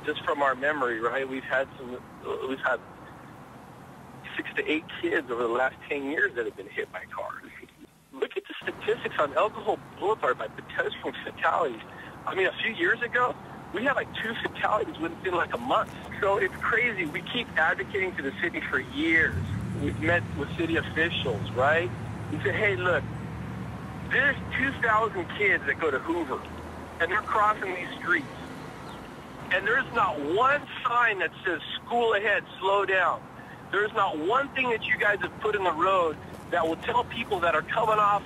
just from our memory, right? We've had 6 to 8 kids over the last 10 years that have been hit by cars. Look at the statistics on Cajon Boulevard by pedestrian fatalities. I mean, a few years ago, we had like 2 fatalities within like a month. So it's crazy. We keep advocating to the city for years. We've met with city officials, right? We said, hey, look, there's 2,000 kids that go to Hoover, and they're crossing these streets. And there's not one sign that says, school ahead, slow down. There's not one thing that you guys have put in the road that will tell people that are coming off,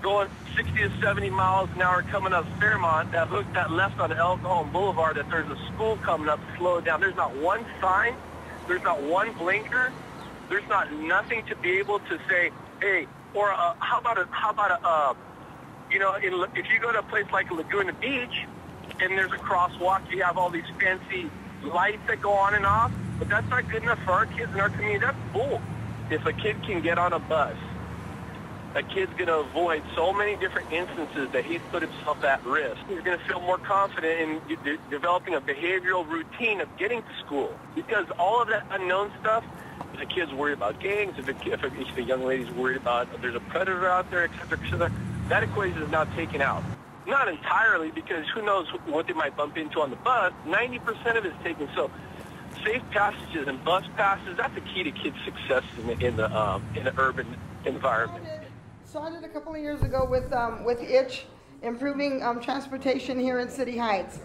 going 60 to 70 miles an hour coming up Fairmount, that left on Cajon Boulevard, that there's a school coming up, slow down. There's not one sign. There's not one blinker. There's not nothing to be able to say, hey, or how about if you go to a place like Laguna Beach and there's a crosswalk, you have all these fancy lights that go on and off, but that's not good enough for our kids in our community. That's bull. If a kid can get on a bus, a kid's going to avoid so many different instances that he's put himself at risk. He's going to feel more confident in developing a behavioral routine of getting to school. Because all of that unknown stuff, if a kid's worried about gangs, if a young lady's worried about there's a predator out there, et cetera, that equation is now taken out. Not entirely, because who knows what they might bump into on the bus. 90% of it is taken. So safe passages and bus passes, that's the key to kids' success in the urban environment. Started a couple of years ago with ITCH, improving transportation here in City Heights.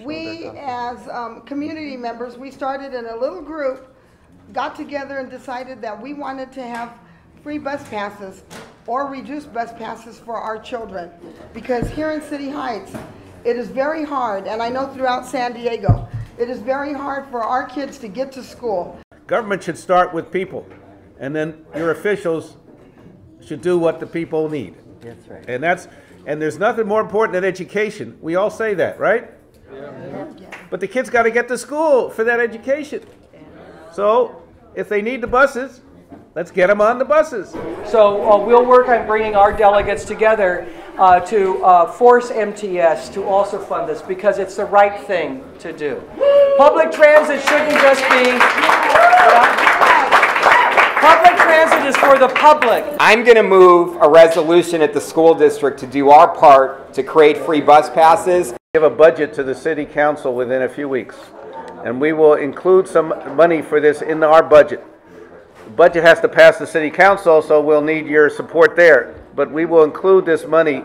We, as community members, we started in a little group, got together and decided that we wanted to have free bus passes or reduced bus passes for our children. Because here in City Heights, it is very hard, and I know throughout San Diego, it is very hard for our kids to get to school. Government should start with people, and then your officials should do what the people need. That's right. And there's nothing more important than education. We all say that, right? Yeah. But the kids got to get to school for that education. So if they need the buses, let's get them on the buses. So we'll work on bringing our delegates together to force MTS to also fund this, because it's the right thing to do. Public transit shouldn't just be... Public transit is for the public. I'm going to move a resolution at the school district to do our part to create free bus passes. Give a budget to the city council within a few weeks, and we will include some money for this in our budget. The budget has to pass the city council, so we'll need your support there. But we will include this money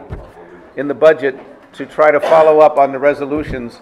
in the budget to try to follow up on the resolutions